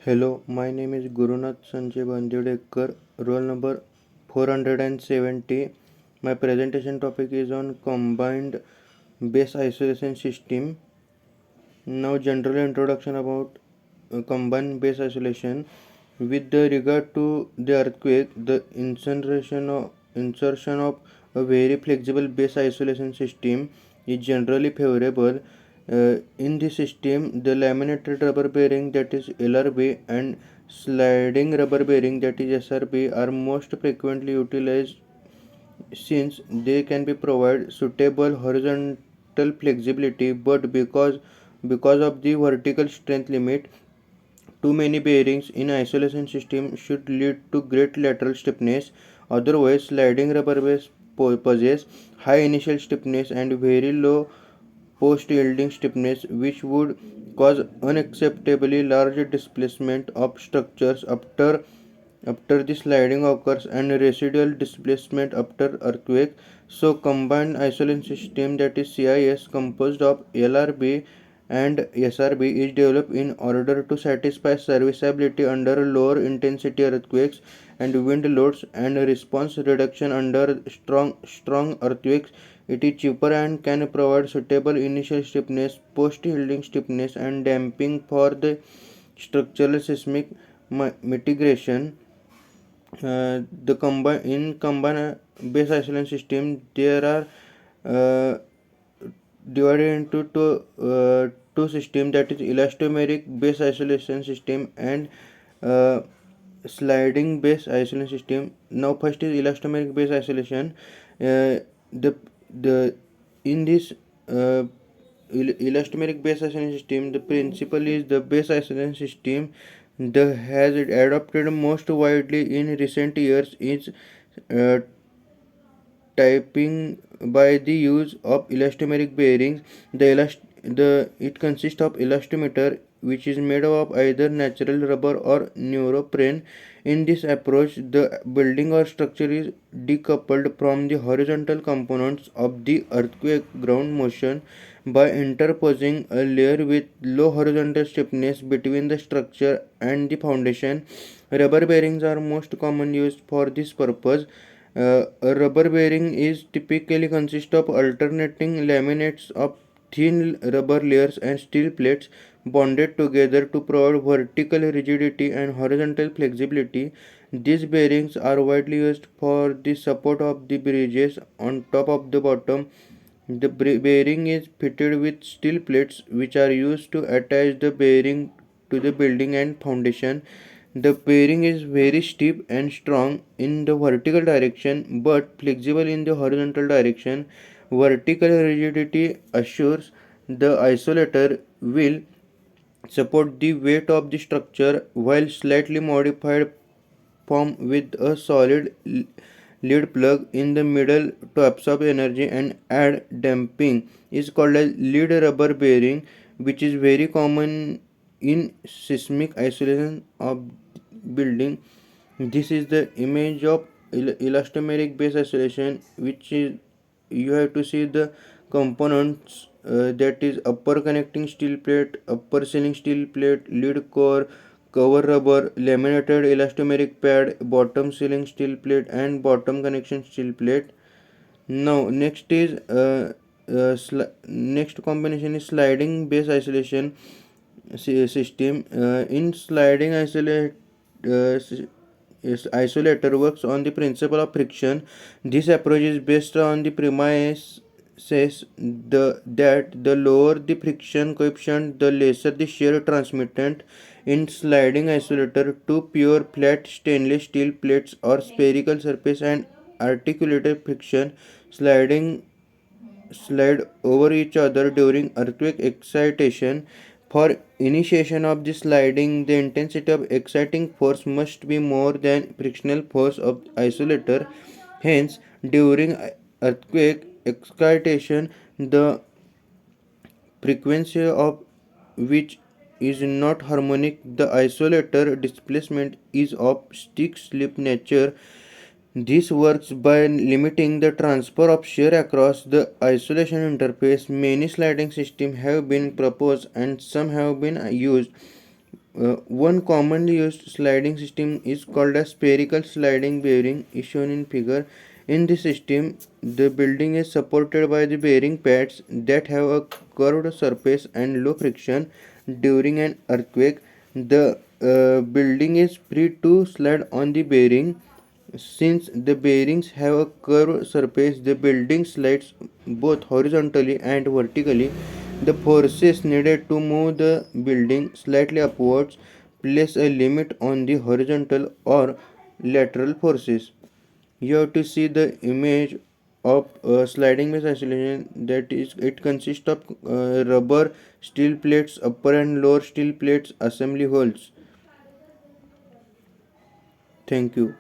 Hello, my name is Gurunath Sanjay Bandivdekar, roll number 470. My presentation topic is on combined base isolation system. Now, general introduction about combined base isolation. With the regard to the earthquake, the insertion of a very flexible base isolation system is generally favorable. In this system, the laminated rubber bearing, that is LRB, and sliding rubber bearing, that is SRB, are most frequently utilized since they can be provide suitable horizontal flexibility, but because of the vertical strength limit, too many bearings in isolation system should lead to great lateral stiffness. Otherwise, sliding rubber base possess high initial stiffness and very low post-yielding stiffness, which would cause unacceptably large displacement of structures after the sliding occurs and residual displacement after earthquake. So combined isolation system, that is CIS, composed of LRB and SRB, is developed in order to satisfy serviceability under lower intensity earthquakes and wind loads and response reduction under strong earthquakes. It is cheaper and can provide suitable initial stiffness, post-yielding stiffness, and damping for the structural seismic mitigation. In combined base isolation system, there are uh, divided into two systems, that is elastomeric base isolation system and uh, sliding base isolation system. Now first is elastomeric base isolation. The in this elastomeric base isolation system, the principle is the base isolation system that has adopted most widely in recent years is uh, typing by the use of elastomeric bearings. It consists of elastomer, which is made of either natural rubber or neoprene. In this approach, the building or structure is decoupled from the horizontal components of the earthquake ground motion by interposing a layer with low horizontal stiffness between the structure and the foundation. Rubber bearings are most commonly used for this purpose. A rubber bearing is typically consist of alternating laminates of thin rubber layers and steel plates bonded together to provide vertical rigidity and horizontal flexibility. These bearings are widely used for the support of the bridges on top of the bottom. The bearing is fitted with steel plates which are used to attach the bearing to the building and foundation. The bearing is very stiff and strong in the vertical direction but flexible in the horizontal direction. Vertical rigidity assures the isolator will support the weight of the structure, while slightly modified form with a solid lead plug in the middle to absorb energy and add damping is called a lead rubber bearing, which is very common in seismic isolation of building. This is the image of elastomeric base isolation, which is you have to see the components, that is upper connecting steel plate, upper sealing steel plate, lead core, cover rubber, laminated elastomeric pad, bottom sealing steel plate, and bottom connection steel plate. Now next combination is sliding base isolation system. In sliding isolator works on the principle of friction. This approach is based on the premise that the lower the friction coefficient, the lesser the shear transmitted. In sliding isolator, two pure flat stainless steel plates or spherical surface and articulated friction slide over each other during earthquake excitation. For initiation of the sliding, the intensity of exciting force must be more than frictional force of isolator. Hence, during earthquake excitation, the frequency of which is not harmonic, the isolator displacement is of stick slip nature. This works by limiting the transfer of shear across the isolation interface. Many sliding systems have been proposed and some have been used. One commonly used sliding system is called a spherical sliding bearing, is shown in figure. In this system, the building is supported by the bearing pads that have a curved surface and low friction. During an earthquake, the building is free to slide on the bearing. Since the bearings have a curved surface, the building slides both horizontally and vertically. The forces needed to move the building slightly upwards place a limit on the horizontal or lateral forces. You have to see the image of sliding mesh isolation, that is it consists of rubber steel plates, upper and lower steel plates, assembly holes. Thank you.